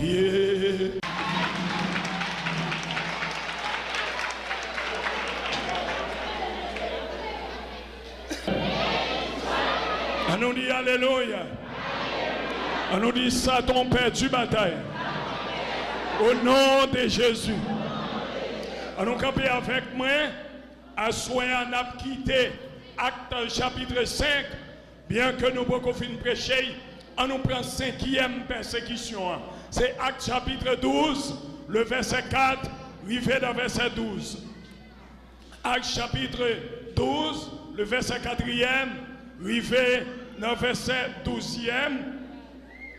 pieds. On nous dit Alléluia. On nous dit Satan perdu bataille. Au nom de Jésus. On nous camper avec moi. À soin on a quitté Acte chapitre 5. Bien que nous beaucoup fin prêcher, on nous prend 5e persécution. C'est Acte chapitre 12, le verset 4, arrivé dans verset 12. Acte chapitre 12, le verset 4e, arrivé dans verset 12e.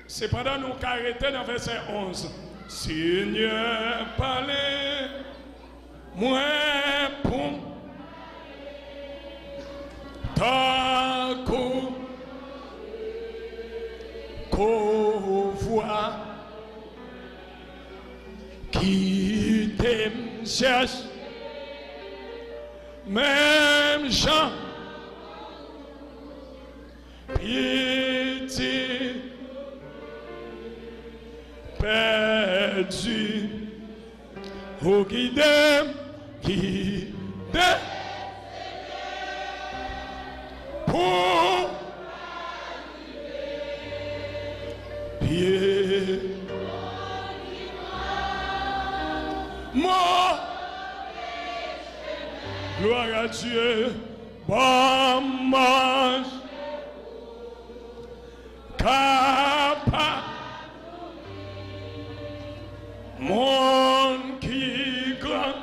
C'est pendant nous qu'arrêter dans verset 11. Seigneur, parlez, moi pour ta qu'on voit qui t'aime cherche, même Jean, pitié, perdu, au guide, pour pied, mort, gloire à Dieu, bon mange, capable, monde qui grand,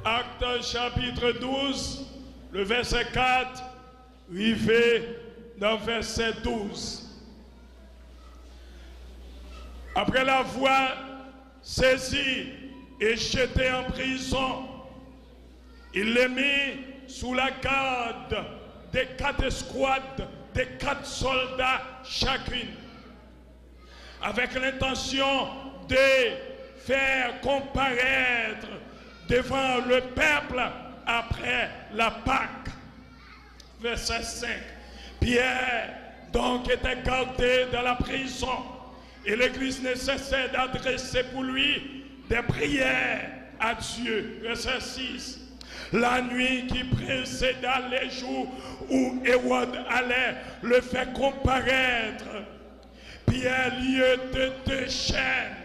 Acte chapitre 12, le verset 4, arrivé dans verset 12. Après l'avoir saisi et jeté en prison, il l'a mis sous la garde des 4 escouades, des 4 soldats chacune, avec l'intention de faire comparaître devant le peuple après la Pâque. Verset 5. Pierre donc était gardé dans la prison et l'église ne cessait d'adresser pour lui des prières à Dieu. Verset 6. La nuit qui précéda les jours où Hérode allait le faire comparaître, Pierre, lieu de 2 chaînes,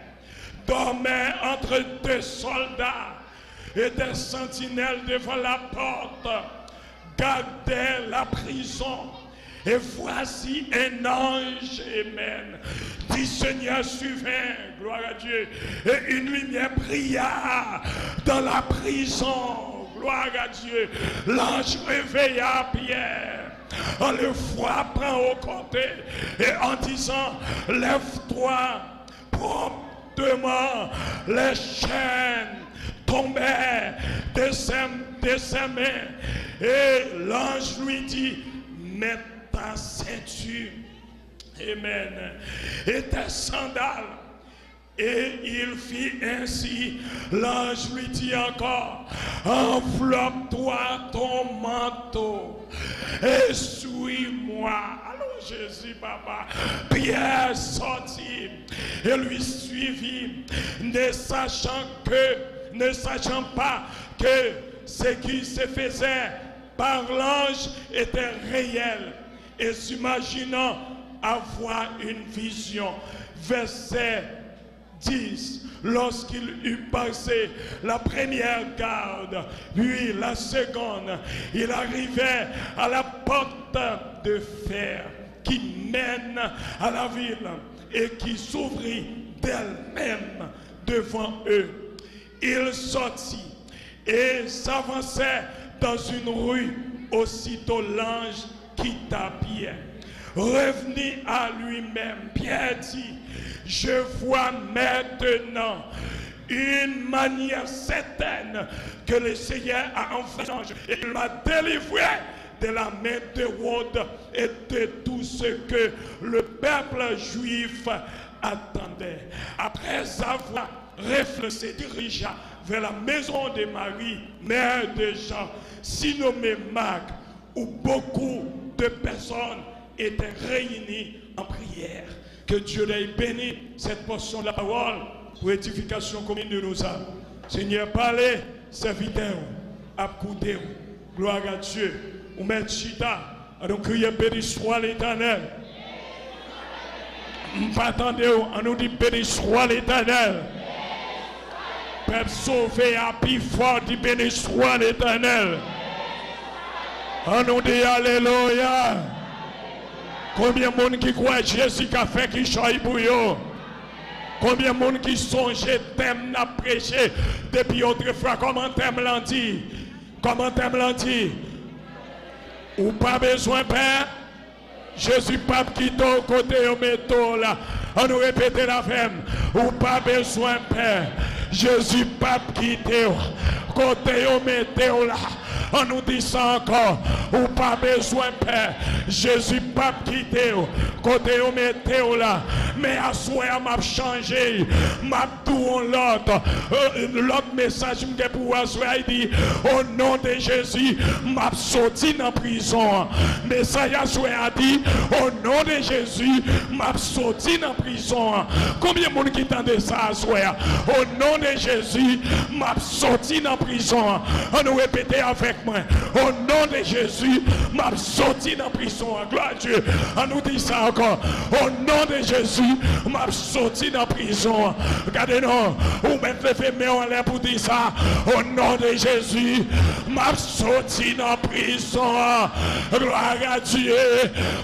dormait entre 2 soldats et des sentinelles devant la porte gardaient la prison. Et voici un ange, amen, dit Seigneur souverain, gloire à Dieu, et une lumière brilla dans la prison, gloire à Dieu. L'ange réveilla Pierre en le frappant au côté et en disant, lève-toi. Promptement les chaînes tombaient de ses mains et l'ange lui dit, mets ta ceinture, amen, et tes sandales. Et il fit ainsi. L'ange lui dit encore, enveloppe-toi ton manteau et suis-moi. Allons Jésus, papa. Pierre sortit et lui suivit, ne sachant pas que ce qui se faisait par l'ange était réel, et s'imaginant avoir une vision. Verset 10. Lorsqu'il eut passé la première garde, puis la seconde, il arrivait à la porte de fer qui mène à la ville et qui s'ouvrit d'elle-même devant eux. Il sortit et s'avançait dans une rue. Aussitôt l'ange quitta Pierre. Revenu à lui-même, Pierre dit, je vois maintenant une manière certaine que le Seigneur a envoyé l'ange et il m'a délivré de la main d'Hérode et de tout ce que le peuple juif attendait. Après avoir réfléchi, se dirigea vers la maison de Marie, mère de Jean, si nommée Marc, où beaucoup de personnes étaient réunis en prière. Que Dieu ait béni cette portion de la parole pour l'édification commune de nos âmes. Seigneur, parlez, serviteur, écoutez, gloire à Dieu. Ou met chita, nous crions béni soit l'Éternel. Nous attendons, on nous dit béni soit l'Éternel. Peuple sauvé à plus fort, dit béni soit l'Éternel. On nous dit alléluia. Combien de monde qui croit Jésus qui a fait qui choisit pour eux? Combien de monde qui songe thème n'a prêché depuis autrefois? Comment thème l'a dit? Comment thème l'a dit? Ou pas besoin père? Jésus pas quitté au côté au métaux là. On nous répète la femme. Ou pas besoin père? Jésus pas quitté au côté au métaux là. On nous dit ça encore, ou pas besoin père, Jésus pas quitté, côté au météo là, mais à soi m'a changé, m'a tout l'autre message que pour soi il dit, au nom de Jésus, m'a sorti dans prison, message à soi a dit, au nom de Jésus, m'a sorti dans prison. Combien de monde qui entendait ça à soi? Au nom de Jésus, m'a sorti dans prison. On nous répète avec moi. Au nom de Jésus, m'a sorti dans prison. Gloire à Dieu. On nous dit ça encore. Au nom de Jésus, m'a sorti dans prison. Regardez-nous. Ou même lever mes en l'air pour dire ça. Au nom de Jésus, m'a sorti dans prison. Gloire à Dieu.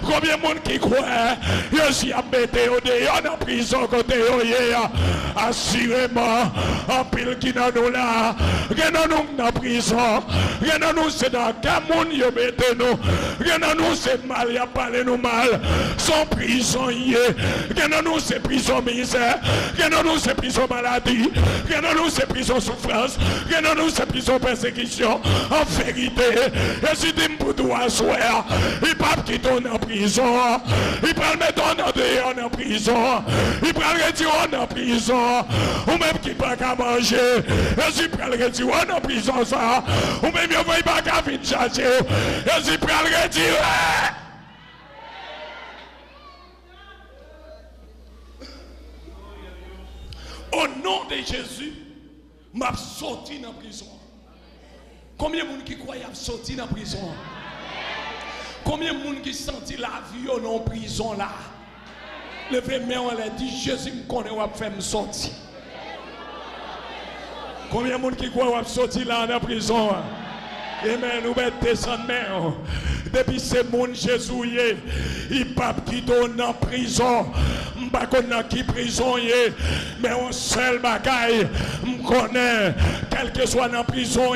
Combien de monde qui croit? Je suis abattu au dehors dans prison côté hier. Assurément, en pile qui dans nous là. Regardez-nous dans prison. Regardez-nous c'est dans quel monde y mettez nous. Regardez-nous c'est mal, y a parlé nous mal. Son prisonnier. Regardez-nous c'est prison misère. Regardez-nous c'est prison maladie. Regardez-nous c'est prison souffrance. Regardez-nous c'est prison persécution. En vérité, je suis dit pour toi soir. Il pas qui tourne en prison. Il prend le mettre en dehors en prison. Il prend le retirer en prison. Ou même qui pas qu'à manger. Je suis prêt à le retirer en prison ça. Ou même il va pas qu'à venir chercher. Je suis prêt à le retirer. Au nom de Jésus, m'a sorti dans la prison. Combien de monde qui croit à sortir dans la prison? Combien de monde qui sentit la vie en prison là? Levez-moi, on a dit Jésus me connaît, on va faire me sortir. Combien de monde qui croit à sortir là dans la prison? Amen, nous mettons descendre main. Depuis ce monde Jésus, il pas qui donne en prison. Je ne sais pas qui prison mais un seul bagaille, je connais, quel que soit dans la prison,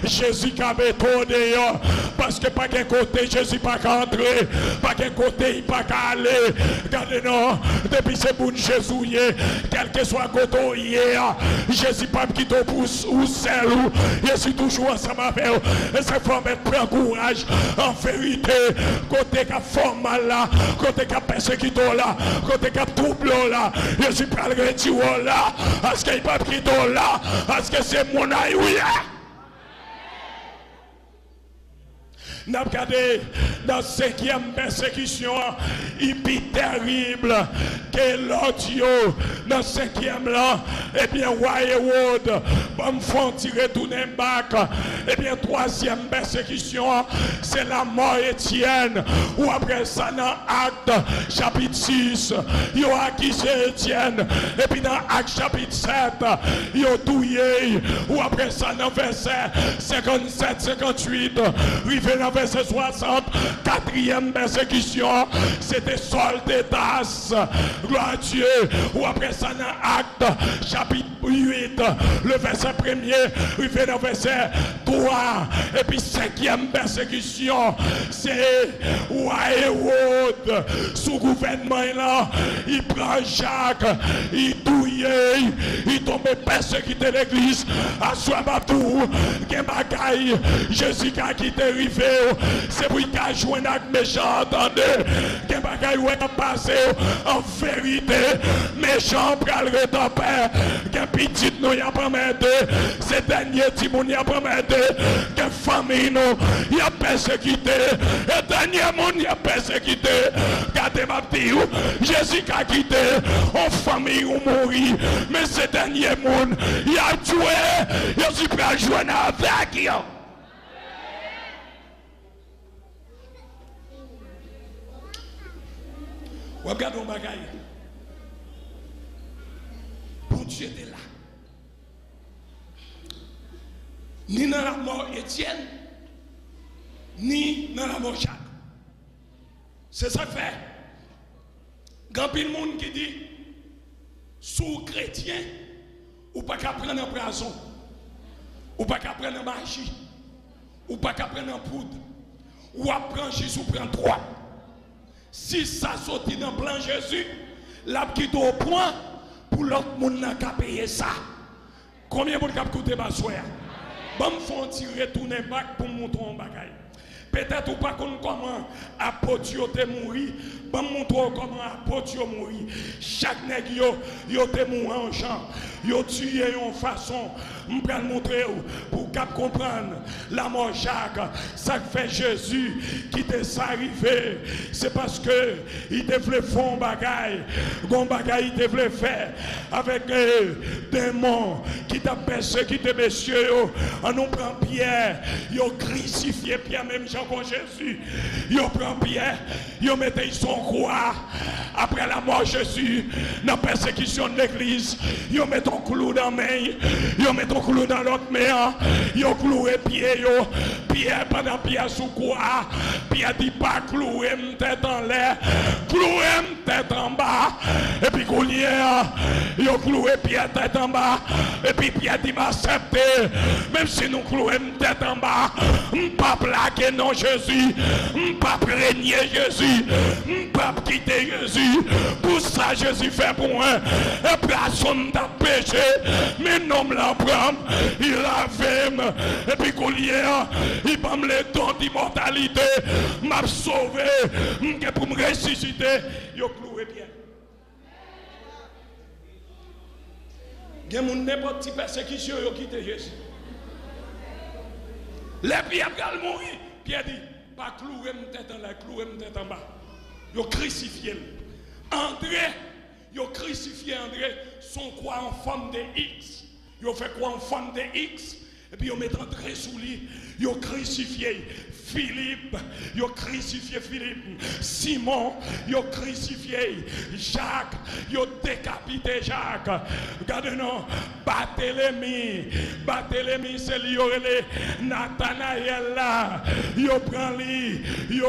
Jésus qui avait tout dehors. Parce que pas qu'un côté, Jésus pas qu'à entrer, pas qu'un côté, il pas qu'à aller. Regardez-nous, depuis ce monde Jésus, quel que soit côté, Jésus pas qui te pousse ou seul, je suis toujours ensemble avec vous. Et c'est faut mettre prendre courage, en vérité, côté qui a fait mal là, côté qui a persécuté là, côté qui a trouble là, je suis prêt à le retirer là, parce qu'il n'y a pas de là, parce que c'est mon aïe. Nous avons regardé dans la 5e persécution, il est terrible que l'audio dans la 5e là, et bien, Wyawood, bon, font tirer tout le bac. Et bien, 3e persécution, c'est la mort Étienne. Ou après ça, dans Acte chapitre 6, ils ont accusé Étienne. Et puis dans Acte chapitre 7, ils ont douillé. Ou après ça, dans verset 57-58, arrivé dans verset 60, 4e persécution, c'était Saul de Tarse. Gloire à Dieu. Ou après ça, dans Acte chapitre 8, le verset 1er, arrivé dans verset 3. Et puis 5e persécution, c'est Wyawood. Sous gouvernement là, il prend Jacques, il douille crié, il tombe persécuté l'église. À soi Babou, gen bagaille, Jésus qui a quitté arrivé. C'est pour qu'il a joué avec méchant, attendez. Gen bagaille où est passé en vérité. Méchant pral retomber. Gen petit nous y a prometté. Ces derniers timons y a prometté. Gen famille nous y a persécuté. Et dernier monde y a persécuté. Gardez ma vie, Jésus qui a quitté. En famille ou mourir. Mais ces derniers monde y a tué. Je suis prêt à jouer avec eux. Regarde mon bagaille. Bon Dieu était là. Ni dans la mort Étienne, ni dans la mort Jacques. C'est ça fait. Quand il y a des gens qui dit, sous chrétien, ou pas qu'à prendre en prison, ou pas qu'à prendre en magie, ou pas qu'à prendre en poudre, ou à prendre Jésus prend 3. Si ça sortit dans le plan Jésus, la quitte au point pour l'autre monde n'a qu'à payer ça. Combien de gens coûter ma soeur? Bon, me font retourner back pour montrer un bagage. Peut-être ou pas comment apôtre te mourir. Bon, montrer comment apôtre mourir. Chaque nègre yo te mourir en champ. Yo tué en façon. Je vais montrer pour comprendre la mort Jacques. Ça fait Jésus qui t'est arrivé. C'est parce que il te voulait faire un bagage. Gon bagage il te voulait faire avec démons qui t'a persécuté messieurs. On nous prend Pierre. Yo crucifié Pierre même Jean comme Jésus. Yo prend Pierre. Yo mettez son croix. Après la mort Jésus, dans la persécution de l'église, yo met ton clou dans la main. Yo met ton clou dans l'autre main. Yo cloué pied yo. Pierre pendant Pierre sous quoi. Pierre dit pas cloué tête en l'air. Cloué tête en bas. Et puis Goliath, yo cloué Pierre tête en bas. Et puis Pierre dit m'accepter. Même si nous cloué tête en bas. M'pas plaquer non Jésus. M'pas régner Jésus. M'pas quitter Jésus. Pour ça Jésus fait pour moi. Et personne t'a péché. Mais non l'emprunte. Il a fait. Et puis Goliath, il m'a me les dons d'immortalité. M'a sauvé. Pour me ressusciter. Yo cloué bien. Il y a n'importe quelle persécution qui a quitté Jésus. Les Pierre va mourir. Pierre dit, pas clouer ma tête en l'air, clouer ma tête en bas. Ils ont crucifié. André, ils ont crucifié André, son quoi en forme de X. Ils ont fait quoi en forme de X. Et puis ils mettent André sous lui. Ils ont crucifié Philippe. Ils ont crucifié Philippe. Simon. Ils ont crucifié Jacques. Ils ont décapité Jacques. Regardez-nous. Barthélemy. Barthélemy, c'est lui. Nathanaël là. Ils ont pris lui. Ils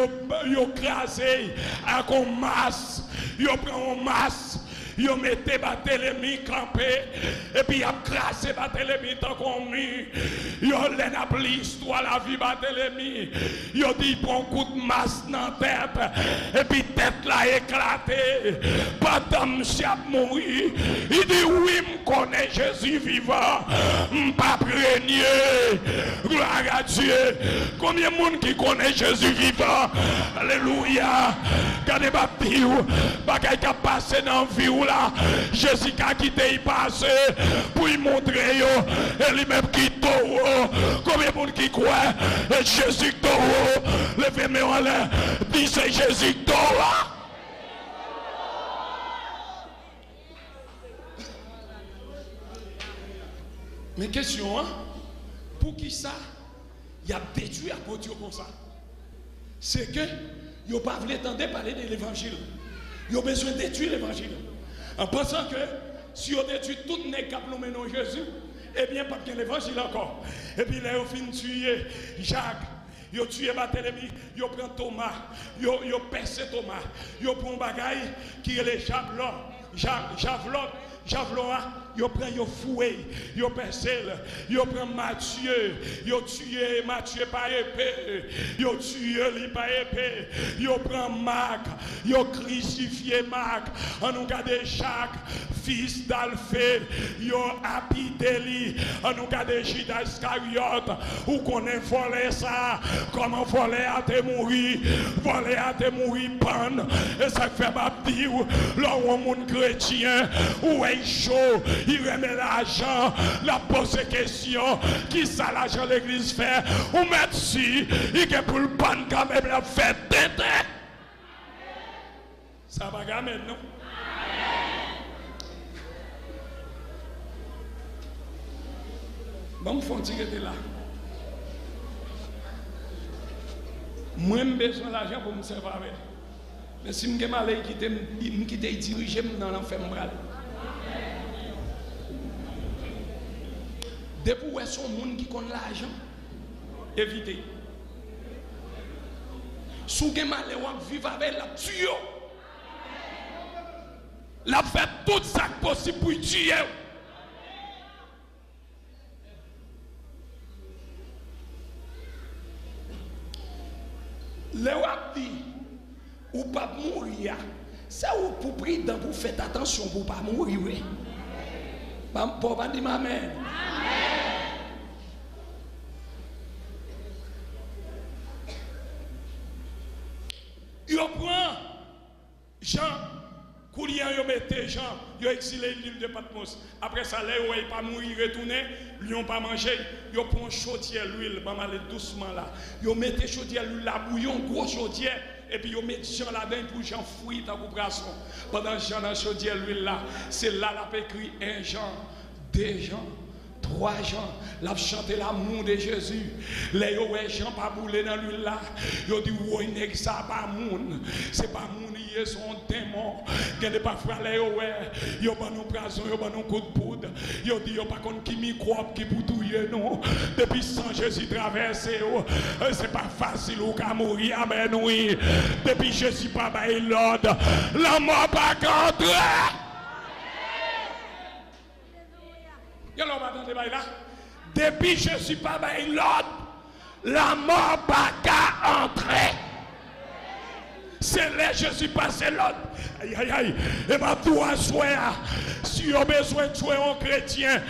ont crasé avec une masse. Ils ont pris une masse. Ils ont mis Barthélemy campé. Et puis ils ont crassé Barthélemy tant qu'on mis. Ils ont appelé l'histoire la vie Barthélemy. Ils ont dit prend un coup de masse dans la tête. Et puis tête là éclatée. Pendant monsieur a mouru. Il dit oui, je connais Jésus vivant. Je ne pas régner. Gloire à Dieu. Combien de monde qui connaît Jésus vivant? Alléluia. Regardez ma vie. Bagaille qui a passé dans la vie. Là, Jésus a quitté, il passe pour lui montrer, et lui-même qui tombe. Combien de monde qui croit, et Jésus tombe, levez-moi en l'air, dis c'est Jésus tombe. Mais question, hein? Pour qui ça? Il y a détruit à côté comme ça. C'est que, il n'y a pas voulu entendre parler de l'évangile. Il y a besoin de détruire l'évangile. En pensant que si on détruit tout le nez qui a plombé dans Jésus, eh bien, pas bien l'évangile encore. Et puis là, ils finissent de tuer Jacques. Ils ont tué Barthélemy. Ils ont pris Thomas. Ils ont percé Thomas. Ils ont pris un bagaille qui est le javelot. Javelot, yo prend yo fouet, yo percé, yo prend Matthieu, yo tué Matthieu par épée, yo tué lui par épée, yo prend Marc, yo crucifié Marc, on nous garde Jacques, fils d'Alphée, yo habité lui, on nous garde Judas Iscariote, ou qu'on ait volé ça, comment voler à te mourir, voler à te mourir panne, et ça fait ma dire, là où mon chrétien, où est chaud, il remet l'argent, la pose question, qui ça l'argent l'église fait, ou merci, il est pour le pan quand même la fête d'été. Ça va gamer, non? Bon, faut tirer de là. Moi, j'ai besoin d'argent pour me servir avec. Mais si je suis malade, je quitte diriger dans l'enfer. Depuis où est son monde qui connaît l'argent, évitez. Si vous êtes malade, vous vivez avec la tuer. La fait tout ça possible pour tuer. Le wap dit, ou pas mourir, c'est où pour prier dans vous faites attention pour pas mourir. Pour pas dire amen. Yo prend Jean, Koulian yo mette Jean, yo exilé l'île de Patmos. Après ça, là, il pas mourir, retourner, lui ont pas mangé. Yo prend chaudière l'huile, pas mal doucement là. Yo mette chaudière l'huile, la bouillon, gros chaudière. Et puis, ils mettent Jean là-dedans pour Jean fouiller dans le poisson. Pendant Jean dans chaudière l'huile là, c'est là qu'il a écrit 1 Jean, 2 Jean, 3 Jean. L'a chanté l'amour de Jésus. Les Jean pas boulé dans l'huile là. Ils dit ouais, nèg ça pas moun. C'est pas moun, ils sont démons. Gade parfois les ils ont nous poison, ils ont nous coup de poudre. Ils dit pas contre qui microbe qui pour touyer non. Depuis sans Jésus traverser, c'est pas facile ou qu'à mourir mais oui. Depuis Jésus pas bail l'ordre, la mort pas contre. Y'all m'entendez là? Depuis je suis pas bail l'ordre, la mort pas qu'à entrer. C'est là je suis passé l'autre. Aïe aïe aïe. Et ma toi soir, si vous avez besoin de tuer un chrétien,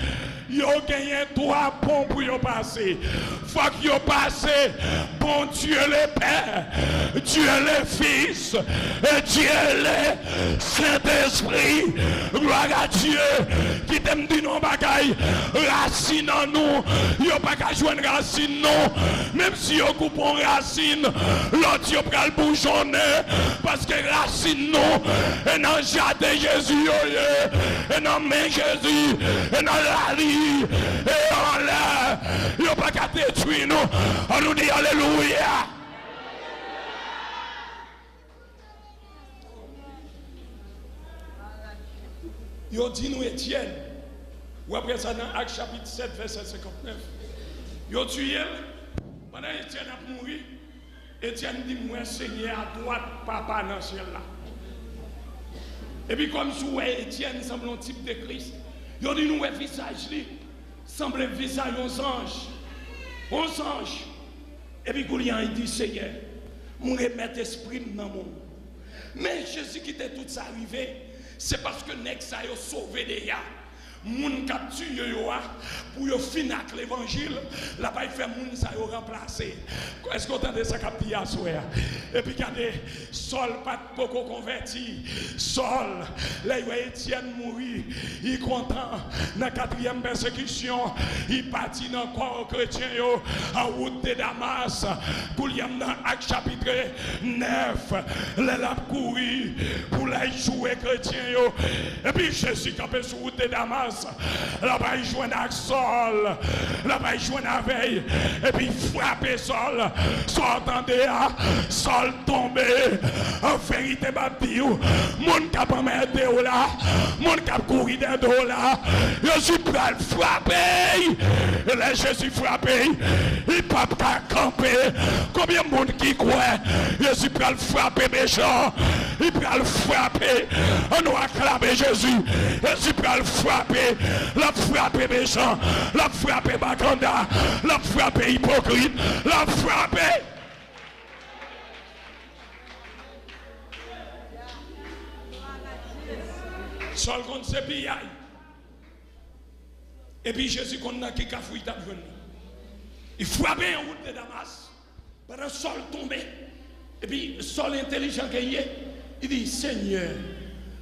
vous avez 3 ponts pour y passer. Faut que vous passez. Bon Dieu le Père, Dieu le Fils, et Dieu le Saint-Esprit. Gloire à Dieu qui t'aime dit non bagaille. Racine en nous. Vous pas qu'à jouer une racine non. Même si vous coupez une racine, l'autre vous prend le bouchonner. Parce que racine non. Et dans le jardin Jésus, et dans le main Jésus, et dans la vie. Et en l'air, il n'y a pas qu'à détruire nous. On nous dit Alléluia. Il dit nous Étienne. Ou après ça dans Actes chapitre 7, verset 59. Il tué. Pendant Étienne a mouru, Étienne dit moi Seigneur à droite, papa dans le ciel là. Et puis comme si Étienne semble un type de Christ. Il dit nous un visage lui semble un visage aux anges. Aux anges. Et puis Goulian il dit Seigneur, mon remettre esprit dans mon. Mais Jésus qui était tout ça arrivé, c'est parce que Nexa a sauvé des gars. Moun capture yo pour yo finir avec l'évangile, là bas il fait moun ça yo remplacer. Est-ce qu'on entend ça capter à soir? Et puis regardez, Saul pas beaucoup converti. Saul, là Étienne mourir, il content dans 4e persécution, il partit dans corps chrétien yo en route de Damas. Gouliam dans Actes chapitre 9, là l'a couru pour la jouer chrétien yo. Et puis Jésus campé sur route de Damas. Là-bas, il joue avec Saul. Là-bas, il joue avec. Et puis, il frappe Saul. Saul entendait, Saul tombé. Enfin, vérité, Babdiou, mon cap en merde là, mon cap courir de là, je suis prêt à frapper. Et là, je suis frappé, il pas qu'à camper. Combien de monde qui croit, je suis prêt à frapper méchant, il peut le frapper. On doit acclamer Jésus, je suis prêt à le frapper, la frapper méchant, la frapper Bakanda, la frapper hypocrite, la frapper. Sol contre ses pillailles. Et puis Jésus qu'on a qui cafouille t'a venu. Il frappait en route de Damas. Pendant Sol tombé. Et puis Sol intelligent qu'il est. Il dit Seigneur.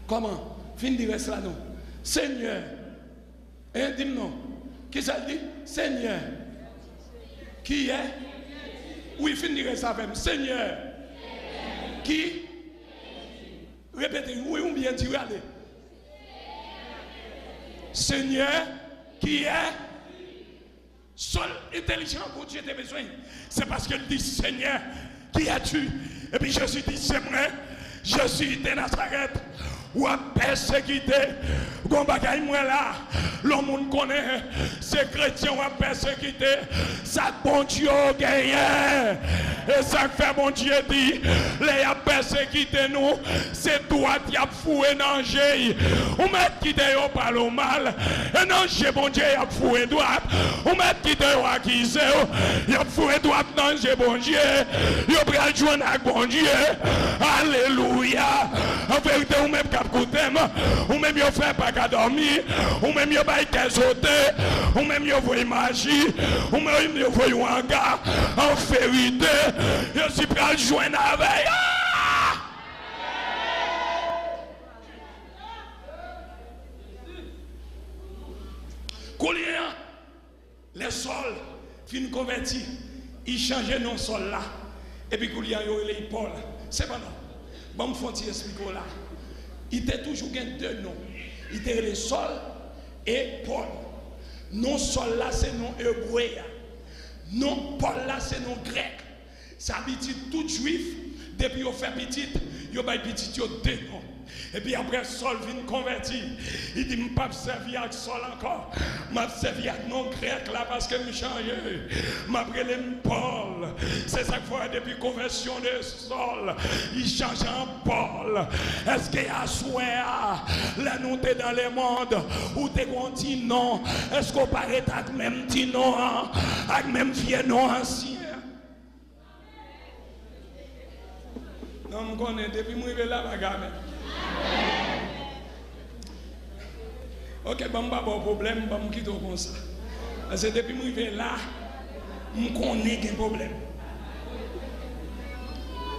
Comment? Fin dire cela non. Seigneur. Et il dit non. Qui ça dit? Seigneur. Qui est? Oui, fin dire ça même. Seigneur. Qui? Répétez. Oui, ou bien dire allez. Seigneur, qui est seul intelligent pour Dieu tes besoins. C'est parce qu'il dit Seigneur, qui es-tu? Et puis Jésus dit c'est moi, je suis de Nazareth. Ou à persécuter, gon bagay moi là, le monde connaît, ces chrétiens ou à persécuter, ça bon Dieu gagné. Et ça fait bon Dieu dit, les a persécuté nous, c'est toi qui a foué danger. Ou met qui te par le mal, et danger bon Dieu a foué droite. Ou met qui te accusé, il a foué droite danger bon Dieu. Il a pris joindre avec bon Dieu. Alléluia. En vérité, ou même ou même yo fait pas qu'à dormir, ou même yo bail qu'à sauter, ou même yo voyez magie, ou même yo voyez un gars en vérité, je suis prêt à joindre avec. Coulien, les sols fin convertis, ils changeaient non sol là, et puis Coulien yo les Paul, c'est pas non. Bon, me faut expliquer là. Il était toujours deux noms. Il était le Sol et Paul. Non Sol là c'est non hébreu. Non Paul là c'est non grec. Ça veut dire tout juif depuis au fait petit, yo bay petit yo deux noms. Et puis après Sol vient convertir. Il dit je pas servir avec Sol encore. M'a servi avec non grec là parce que me changé. M'a prélé Paul. C'est ça qu'il faut depuis conversion de Sol. Il change en Paul. Est-ce qu'il y a souhait là nous t'es dans le monde où t'es continu non? Est-ce qu'on paraît avec même petit nom avec même vieux nom ancien? Non, je connais depuis que je suis là, ok, bon, pas de problème, bon, je quitte comme ça. Parce que depuis que je suis là, je connais des problèmes.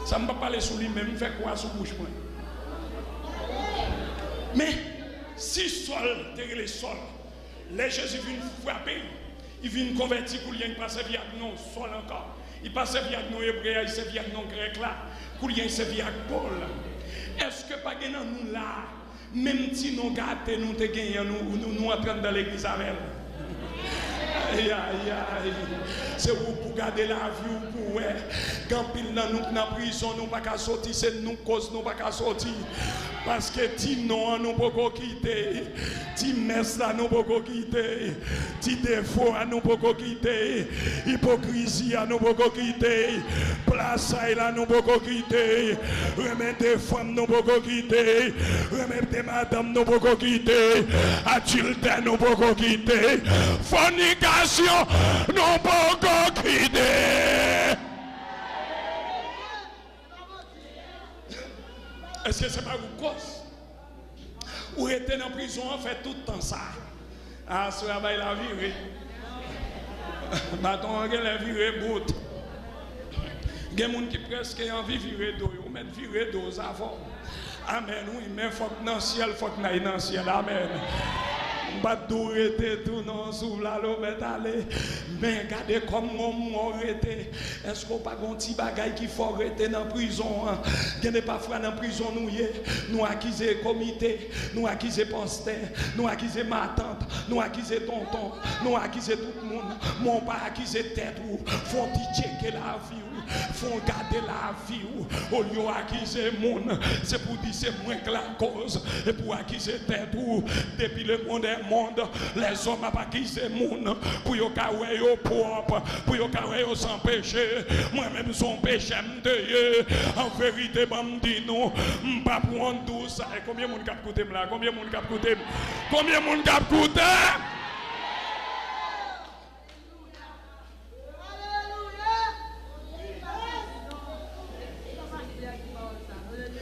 Ça ne va pas parler sur lui-même, je fais quoi sur bouche. Mais si Sol, les Sol, les Jésus viennent frapper, ils viennent convertir pour lui passer via non Sol encore. Il passe via nos hébreux, il se via nos grecs là, pour lui se via Paul. Est-ce que pas gagnant nous là, même si nous gâtés, nous te gagnons, nous entrons dans l'église avec elle. Aïe, aïe, aïe. C'est pour garder la vie ou pour ouais. Quand pile dans nous dans prison, nous pas qu'à sortir, c'est nous cause nous pas qu'à sortir. Parce que ti non nous pas quitter, ti messe là nous pas quitter, ti défaut nous pas quitter, hypocrisie nous pas quitter, place là nous pas quitter, remettre des femmes nous pas quitter, remettre des madames nous pas quitter, adultère nous pas quitter, fornication nous pas quitter. Est-ce que c'est pas une cause? Ou était en prison, on fait tout le temps ça. Ah, ce travail la virée. Bâton, on la virée bout. Il y a des gens qui presque ont envie de virer d'eau. Ils mettent virer d'eau avant. Amen. Oui, mais il faut que dans le ciel, il faut que dans le ciel. Amen. Badouete tout non sous la lomette aller. Mais regardez comme on arrêté. Est-ce qu'on pas un petit bagay qui faut arrêter dans prison? Il n'y a pas frère dans prison nous accuser comité, nous accuser pasteur, nous accuser ma tante, nous accuser tonton, nous accuser tout le monde. Mon pas accuser tête ou faut checker la vie. Faut garder la vie au lieu d'accuser monde. C'est pour dire c'est moins que la cause. Et pour accuser tête ou depuis le monde est monde, les hommes n'ont pas accusé monde pour y carrer au propre, pour y carrer sans péché. Moi-même son péché m'deye. En vérité, je dis non, je pas prendre tout ça. Et combien de monde cap coûter là? Combien de monde cap coûter? Combien de monde cap coûter?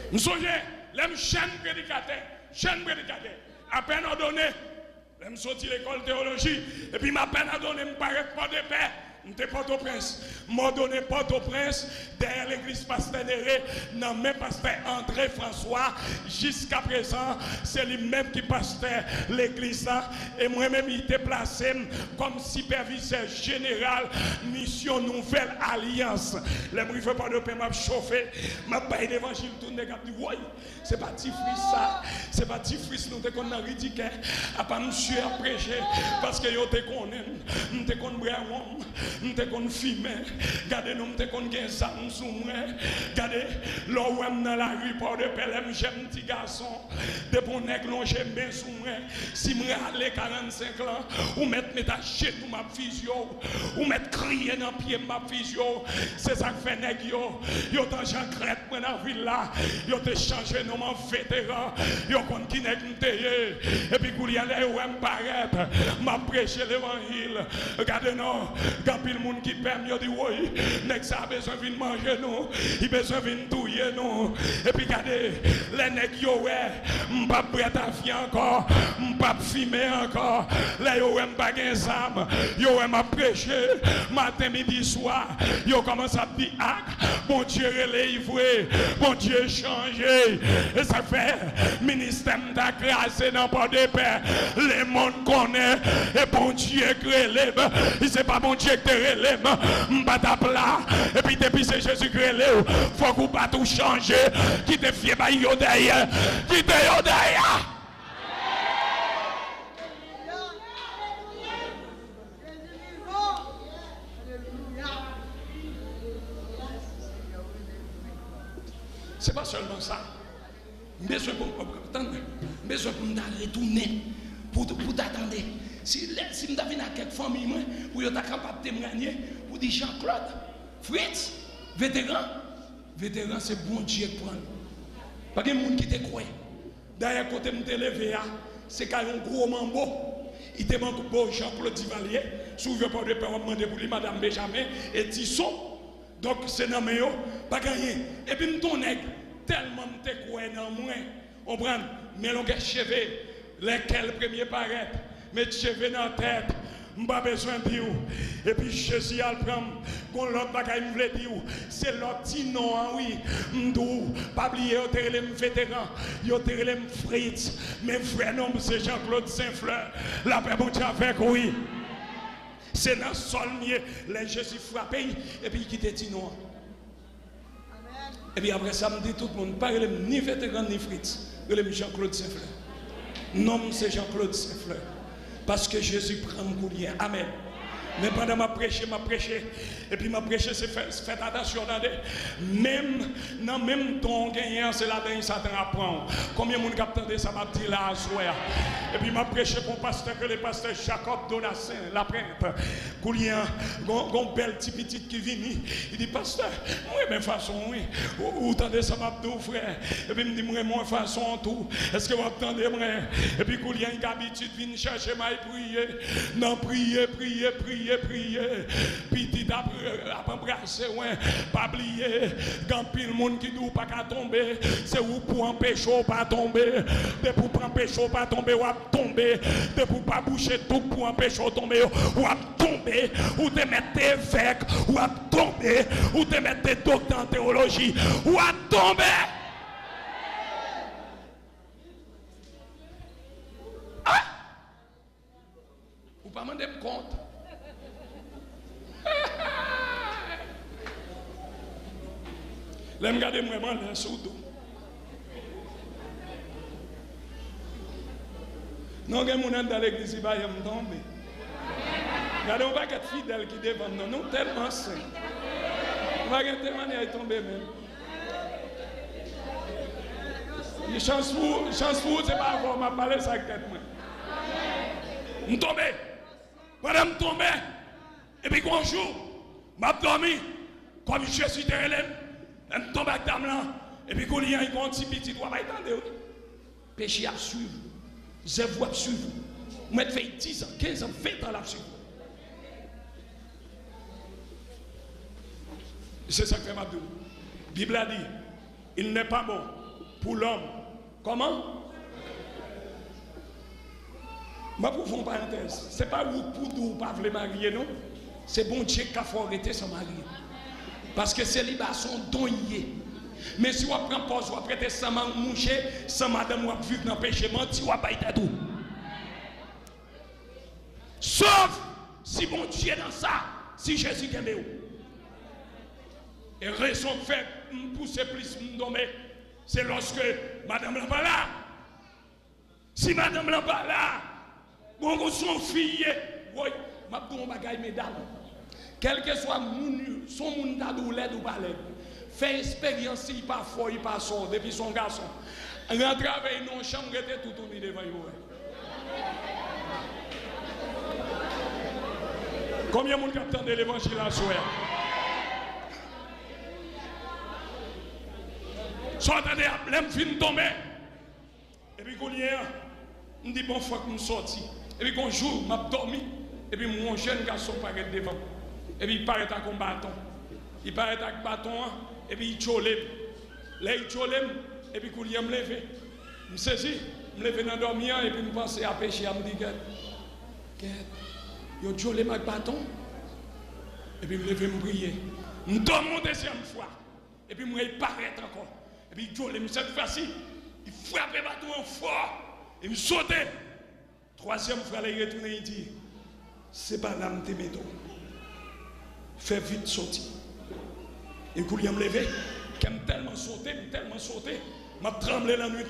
Je me souviens, les chaînes prédicateurs, à peine ordonné, je me sorti l'école de théologie, et puis ma peine à donner, je me paraît pas de paix. Je suis Port-au-Prince. M'a donné Port-au-Prince derrière l'église Pasteur Néré, non même Pasteur André François. Jusqu'à présent, c'est lui-même qui pasteur l'église. Et moi-même, il était placé comme superviseur général, mission Nouvelle Alliance. Les bruits ne pas de paix, m'a chauffé, m'a pas l'évangile tourné, m'a dit, oui, c'est pas petit fils ça, c'est pas petit fils, nous te connaissons ridicule. À pas monsieur à prêcher, parce que yo te connaît, nous te connaissons. Nous te qu'on filmer, regardez nous te qu'on gagne ça sous moi, regardez l'ouem dans la rue pour de pelem j'aime petit garçon, de bon nèg long j'aime bien sous moi, si me aller 45 ans ou mettre mes chez nous ma physio, ou mettre crier dans pied ma physio, c'est ça que fait nèg yo tant Jean Crête dans la ville là, yo te changer nom en vétéran, yo kon qui nèg m'teye, et puis kou li aller ouem paraître, m'a prêcher l'évangile, regardez non pile monde qui permet de dire oui, nèg ça a besoin de manger nous, il besoin de touiller nous. Et puis regardez, les nèg yo ouais, m'pas prêt à vie encore, m'pas fumer encore. Là yo ouais m'pas gain zam, yo ouais m'a prêcher matin midi soir. Yo commence à dire ah, bon Dieu relève, bon Dieu changé. Et ça fait ministère t'a grâce dans pas de paix. Les monde connaît et bon Dieu relève. Il c'est pas bon Dieu te relève, m'bata plat, et puis depuis c'est Jésus qui relève, faut qu'on pas tout changer, qui te fie par yo derrière, qui te yo derrière. C'est pas seulement ça. Besoin pour me retourner, pour t'attendre. Si je suis à quelques familles, pour être capable de me gagner, pour dire Jean-Claude, Fritz, vétéran, c'est bon Dieu pour nous. Pas de monde qui te croit. D'ailleurs, côté de me lever, c'est qu'il y a un gros mambo. Il te manque beau Jean-Claude Duvalier, souvent pas de père, demandé pour lui, Madame Benjamin, et Tisson. Donc, c'est dans mes pas gagné. Et puis, ton nègre, tellement te croit dans moi, on prend, mais l'on a cheveux, lesquels premiers paraître. Mettre cheveux dans la tête, je n'ai pas besoin de dire. Et puis Jésus a le prendre, quand l'autre bagaille me veut dire, c'est l'autre petit nom, oui. Je pas oublier, je suis un vétéran, je suis un Fritz, mais vrai nom c'est Jean-Claude Saint-Fleur. La paix, bon Dieu avec, oui. C'est dans le sol, les Jésus frappé, et puis il quitte petit nom. Et puis après ça, me dit tout le monde, pas ni vétéran ni Fritz, je suis Jean-Claude Saint-Fleur. Nom c'est Jean-Claude Saint-Fleur. Parce que Jésus prend mon lien. Amen. Mais pendant ma prêcher, et puis ma prêcher, c'est fait attention, même dans même ton gagnant, c'est là que Satan apprend. Combien de monde capte ça m'a dit là à soir. Et puis m'a prêché pour pasteur que le pasteur Jacob Donatien, la prêtre, Coulien, gon belle petite qui vient, il dit pasteur, moi même façon oui, ou attendez ça m'a dit frère. Et puis il me dit moi façon tout. Est-ce que vous attendez moi? Et puis Coulien il a habitude vient chercher m'a prier. Non prier. Puis il a embrassé, ouais, pas oublier, quand pile monde qui nous pas qu'à tomber, c'est où pour empêcher pas tomber, de pour empêcher pas tomber, ou à tomber, de pour pas boucher tout pour empêcher tomber, ou à tomber, ou te mettre évêque, ou à tomber, ou te mettre docteur en théologie, ou à tomber. regardez vraiment là sous dos. Non, il y a des gens dans l'église qui sont tombés. Regardez, on va être fidèles qui devant nous. Nous tellement saints. On va être tellement tombés même. Chance pour vous, c'est pas avoir ma parler ça avec tête. Je suis tombé. Pendant que je tombé, et puis un jour, je suis dormi, comme je suis terrain, je suis tombé avec dame là, et puis quand il y a un petit petit, on va attendre. Péché à suivre, je vois suivre. Je fait 10 ans, 15 ans, 20 ans là suivre. C'est ça que fait ma douce. La Bible a dit, il n'est pas bon pour l'homme. Comment? Je vais vous faire une parenthèse. Ce n'est pas vous pour vous pas vous marier, non? C'est bon Dieu qui a fait arrêter sans marier. Parce que célibat sont donné. Mais si vous prenez pause, vous prêtez sans moucher, sans madame, vous vivre dans le péché, menti, vous pas été tout. Sauf si bon Dieu est dans ça, si Jésus est aimé. Et raison fait pousser plus m'dommer, c'est lorsque madame n'est pas là. Si madame n'est pas là, bon, son fille, oui, ma donne bagaille mesdames. Quel que soit son monde d'adoulette ou pas l'aide, fait expérience, il pas fort, il pas sort depuis son garçon. Rentre avec une chambre, il était tout tourné devant lui. Combien de monde capteur de l'évangile à soi? Soit attendez, l'aime fin tomber. Et puis, quand on dit bon, faut que je sorte. Et puis, un jour, je dormi. Et puis, mon jeune garçon paraît devant. Et puis, il paraît avec un bâton. Il paraît avec un bâton. Et puis, il chole. Là, il chole. Et puis, quand il me levé, je me saisis. Je me levé dans le dormir. Et puis, je pense à pécher. Je me dis, il chole avec un bâton. Et puis, je me levé, je me prier. Je dorme une deuxième fois. Et puis, il paraît encore. Et puis, cette fois-ci, il frappe le bâton fort. Et il saute. Troisième fois, il retourne et il dit, c'est pas l'âme de métaux. Fais vite sortir. Et quand il me levé, il m'a tellement sauté, m'a tremblé la nuit.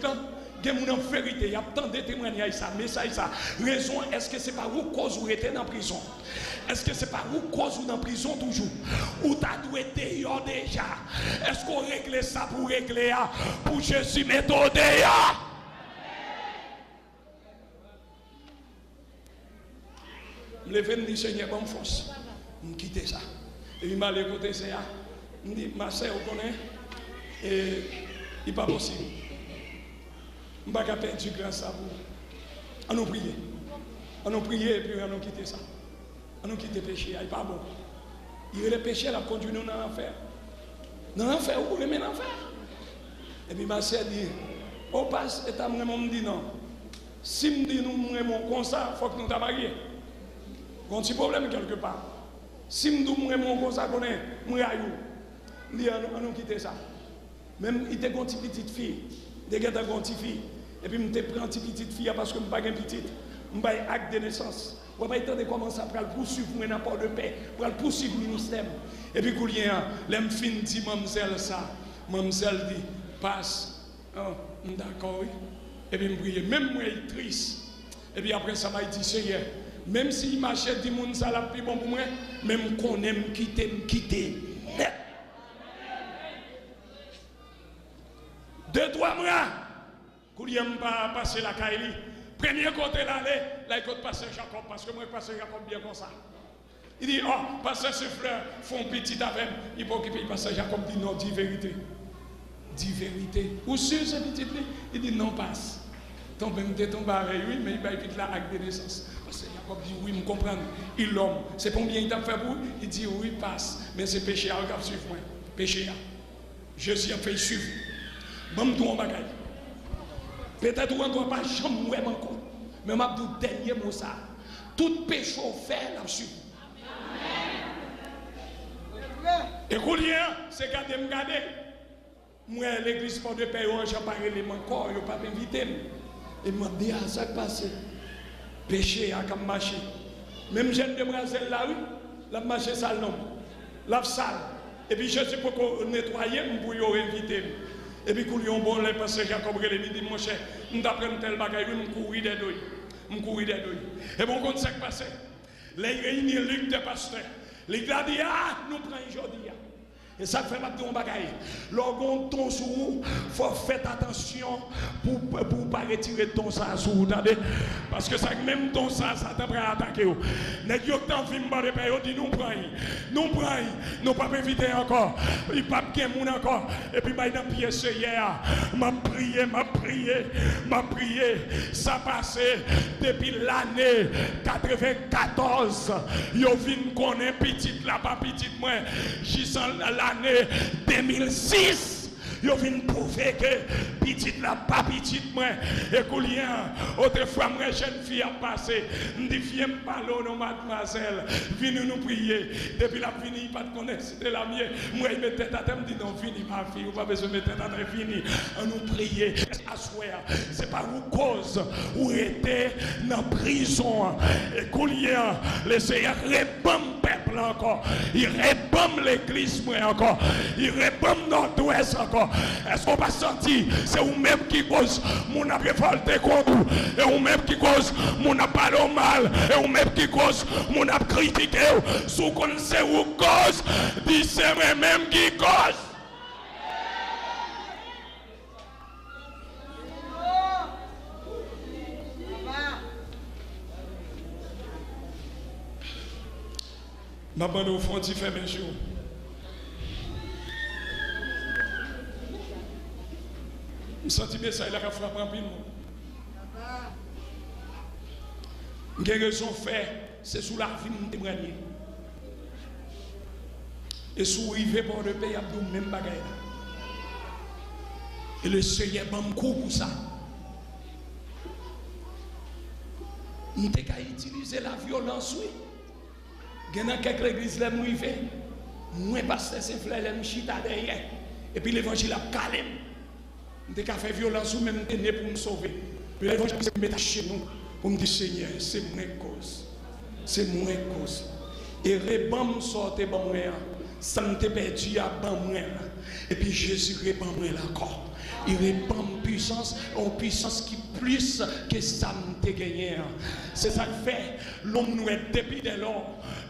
Il y a une vérité, il y a tant de témoignages, ça, message, ça. Raison, est-ce que c'est pas vous cause vous êtes dans la prison? Est-ce que c'est pas vous cause vous dans la prison toujours? Ou t'as dû être dehors déjà? Est-ce qu'on règle ça pour régler, pour Jésus mettre dehors? Je me dis, Seigneur, bonne force. Je quitte ça. Et il m'a allé côté ça. Je me dis, ma soeur, vous connaissez? Et il n'est pas possible. Je ne vais pas perdre du grâce à vous. On nous prier. On nous prier et puis on nous quitter ça. On nous quitter le péché. Il n'est pas bon. Il y a le péché, il a conduit nous dans l'enfer. Dans l'enfer, vous voulez mettre l'enfer? Et puis ma soeur dit, au passe, et ta maman me dit non. Si me dit nous sommes comme ça, il faut que nous t'as marié. Il y a un petit problème quelque part. Si nous sommes comme ça, nous allons quitter ça. Même il était une petite fille, des gars une petite fille. Et puis je prends une petite fille parce que je n'ai pas une petite. Je n'ai pas un acte de naissance. Je n'ai pas commencer à poursuivre n'importe de paix, pour poursuivre le ministère. Et puis, quand il y a un fin dit, mademoiselle, ça, mademoiselle dit, passe. Oh, d'accord, oui. Et puis, je prie, même moi, il est triste. Et puis après, ça m'a dit, Seigneur, même si m'achète du monde, ça l'a plus bon pour moi, même qu'on aime quitter, me quitter. Deux, trois mois, quand il n'y a pas passé la Kaili, premier côté là, il côté passer Jacob, parce que moi, passer Jacob bien comme ça. Il dit, oh, passer ce frère, font petit avec, il peut occuper, passer Jacob dit non, dis vérité. Dis vérité. Ou sur ce petit lit, il dit non, passe. Ton même ton barré, oui, mais il va éviter la acte de naissance. Parce que Jacob dit oui, me comprendre. Il l'homme. C'est combien il t'a fait pour? Il dit oui, passe. Mais c'est péché à suivre moi. Péché à. Jésus a fait suivre. Bon, tout en bagaille. Peut-être qu'on ne doit pas jamais encore. Mais je dis le dernier mot ça. Tout péché fait la suivre. Et qu'on c'est garder me garder. Moi, l'église pour de paix, je n'ai pas réglé mon corps, je n'ai pas invité. Et je me dis, ah, ça passe. Péché à comme marcher. Même jeune demoiselle là, oui, la marché sale non. La sale. Et puis Jésus pour nettoyer, pour y inviter. Et puis, quand ils ont bon, les pasteurs Jacob, il dit, mon cher, nous apprenons tel bagage, nous courir des douilles. Nous courir des douilles. Et bon, quand ça passe, les réunis, les des pasteurs, les gars disent, ah, nous prenons aujourd'hui. Et ça fait maintenant un bagage. Lorsqu'on tombe sur vous, il faut faire attention pour ne pas retirer ton ça sur vous. Parce que ça, même ton ça t'apprend à attaquer. Les gens qui ont fait un pays, ils disent nous prenons. Nous prenons. Nous ne pouvons pas éviter encore. Il n'y a pas de monde encore. Et puis, il y a une pièce hier. M'a prié. Ça passé depuis l'année 94. Ils viennent connaître petite là, pas petite moi. J'y sens l'année 2006. Ils viennent prouver que petite là, pas petite moi. Et qu'on y a, autrefois, moi, jeune fille a passé. Je dis, viens me parler, non, mademoiselle. Viens nous prier. Depuis la fini, pas de connaître, c'était la mienne. Moi, il me tête à terre, me dit, non, fini, ma fille, ou pas besoin de mettre tête à terre, fini. On nous prier. C'est pas une cause où était dans prison. Et qu'on y a, le Seigneur répand le peuple encore. Il répand l'église, moi, encore. Il répand Nord-Ouest encore. Est-ce qu'on va sentir? C'est vous-même qui cause mon a révolté contre vous. Et vous-même qui cause mon a parlé mal. Et vous-même qui cause mon a critiqué. Si vous connaissez où cause, dis c'est moi-même qui cause. Ma bande au fond, tu fais mes jours. Je sens bien ça, il a frappé en pile. J'ai raison de faire, c'est sous la vie de témoigner. Et sous arriver pour le pays, il y a le même bagage. Et le Seigneur m'a coup pour ça. Nous avons utilisé la violence, oui. Il y a quelques églises qui ont fait. Moi, pasteur, c'est frère, je suis derrière. Et puis l'évangile a calé. Nous avons fait violence ou même tenir pour nous sauver. Puis l'évangile se met chez nous pour me dire Seigneur, c'est moi cause. C'est moi cause. Et rébam sortait bon moi. Ça me perdu à bon moi. Et puis Jésus répand moi encore. Il répand puissance, en puissance qui plus que ça me gagné. C'est ça que fait l'homme nous est depuis de l'homme.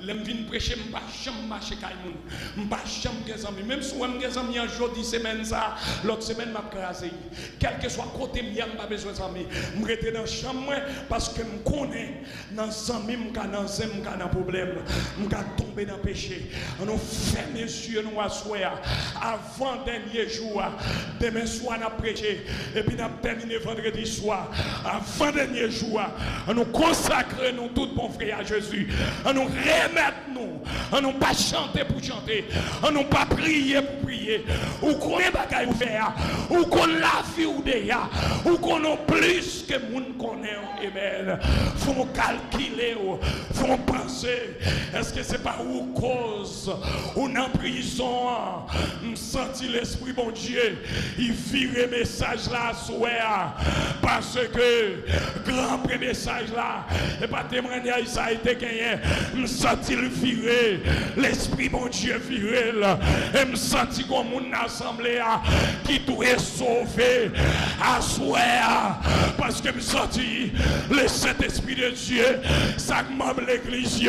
L'homme vient prêcher, je ne vais pas marcher avec les gens. Je ne vais pas marcher avec les amis. Même si je suis amis aujourd'hui, semaine ça, l'autre semaine, je vais craser. Quel que soit côté, je n'ai pas besoin d'amis. Je vais rester dans la chambre parce que je connais dans les amis, je suis dans un problème. Je vais tomber dans le péché. On ferme les yeux, nous asseoir. Avant dernier jour, demain soir, on a prêché. Et puis on a terminé vendredi soir. Avant dernier jour, on nous consacre nous tout bon frère à Jésus. On nous remettre on nous pas chanter pour chanter, on nous pas prier pour prier. Ou qu'on est bagaille ou faire, ou qu'on la vie ou déjà, ou qu'on a plus que moun connaît. Amen. Faut calculer, faut penser. Est-ce que c'est pas où cause ou en prison? Me senti l'esprit bon Dieu, il vire message là à souhait parce que grand message là et pas témoignage ça a été gagné. Me senti le virer, l'esprit bon Dieu virer là et me senti comme mon assemblée qui tout est sauvé à souhait parce que me senti le Saint-Esprit de Dieu ça membre l'église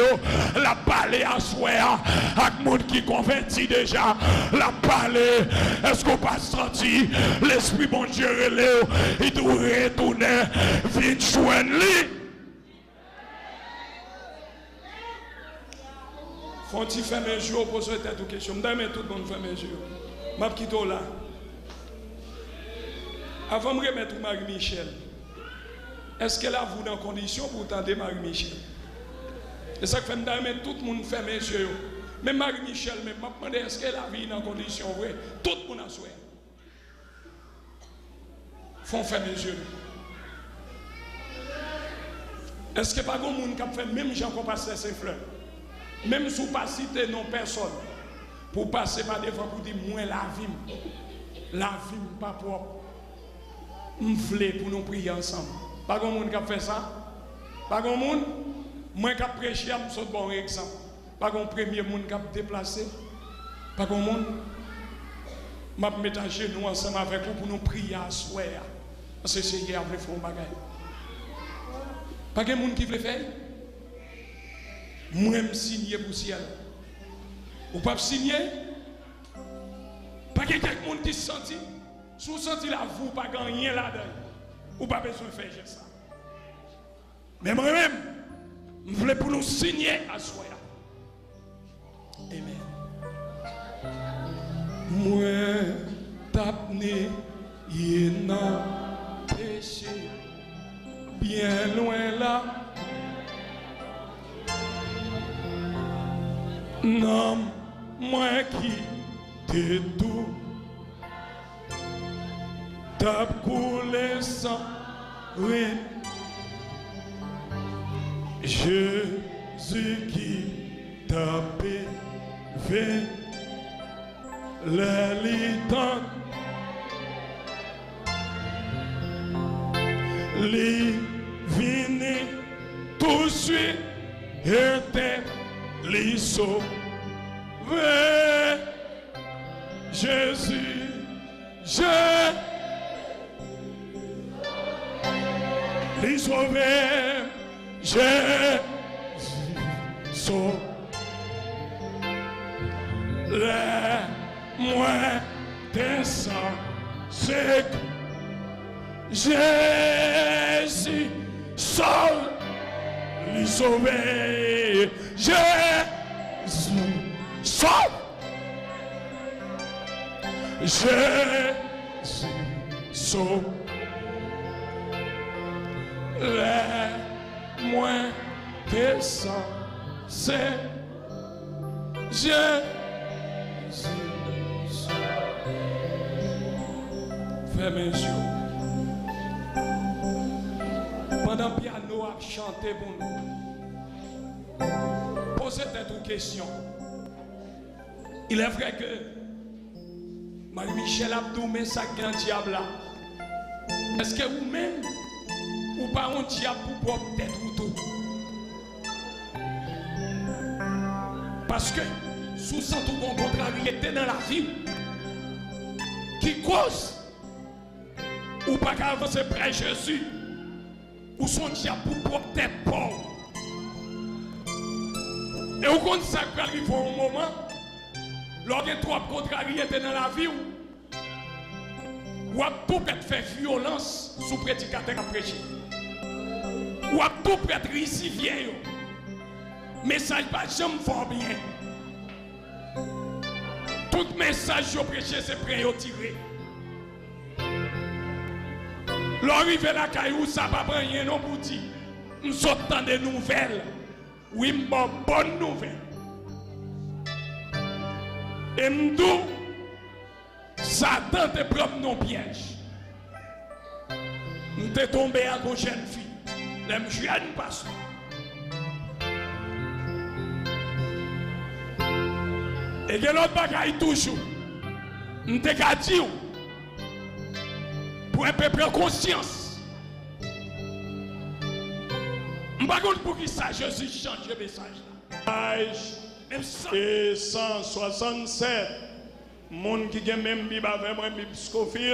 la parler à souhait avec monde qui converti déjà la parler. Est-ce qu'on pas senti l'esprit bon Dieu relève il doit retourner vite joindre lui. Faut-il faire mes jours pour se tête aux questions? Demain tout le monde fait mes jours. Ma petite là. Avant de me remettre Marie-Michel, est-ce qu'elle a vous dans condition pour tenter Marie-Michel? C'est ça que fait demain tout le monde fait mes yeux. Même Marie-Michel, même m'a demandé est-ce qu'elle a vu dans condition vraie? Tout le monde a souhaité. Faut faire mes yeux. Est-ce que pas grand monde qui a fait même Jean qu'on passe ses fleurs? Même si vous ne pas citer non personne, pour passer par devant pour dire moi la vie pas propre. Je voulais pour nous prier ensemble. Pas grand monde qui a fait ça? Pas grand monde? Moi qui a prêché, je suis bon exemple. Pas grand premier monde qui a déplacé. Pas comme monde, je vais mettre à genoux ensemble avec vous pour nous prier à soi. Parce que c'est hier après faire un bagage. Pas de monde qui veut faire. Moi, je signer pour le ciel. Ou pas signer. Pas de quelqu'un qui se sent. Si vous sentez la vous, pas rien là-dedans. Ou pas besoin de faire ça. Mais moi-même, je voulais pour nous signer à soi. Amen. Moi, t'apné, il n'a péché, bien loin là. Non, moi qui t'ai tout, t'as coulé sans rien. Jésus qui t'a péché. Les litans, les vignes, tout de suite étaient les sauvés. Jésus, les sauvés, Jésus, sauve. Moi, descends, c'est Jésus, seul, lui sauver. Jésus, seul. Jésus, sauve. Moi, descends, c'est Jésus. Fermez les yeux. Pendant que le piano a chanté pour nous, posez-vous une question. Il est vrai que Marie-Michel Abdou met sa grand diable là. Est-ce que vous-même, ou pas un diable pour propre tête ou tout? Parce que sous tout bon contrariété dans la vie qui cause ou pas qu'à avancer près Jésus ou son diable pour propre tête pauvre. Et vous comprenez ça qui arrive au moment lors de trois contrariétés dans la vie ou à tout peut faire violence sous prédicateur à prêcher. Ou à tout peut être ici vieil. Message pas jamais fort bien. Tout message que je prêche, c'est prêt à tirer. L'arrivée à la caillou, ça va pas rien non pour dire. Nous sortons des nouvelles. Oui, une bonne nouvelle. Et nous, Satan te prend nos pièges. Nous sommes tombés à une jeune fille. Les jeunes pasteur. Et que l'autre bagaille toujours, nous te dit pour un peu prendre conscience. Je ne sais pas pour qui ça, Jésus change le message là. Et 167, monde qui a même Bible avec moi, Bible Scofield.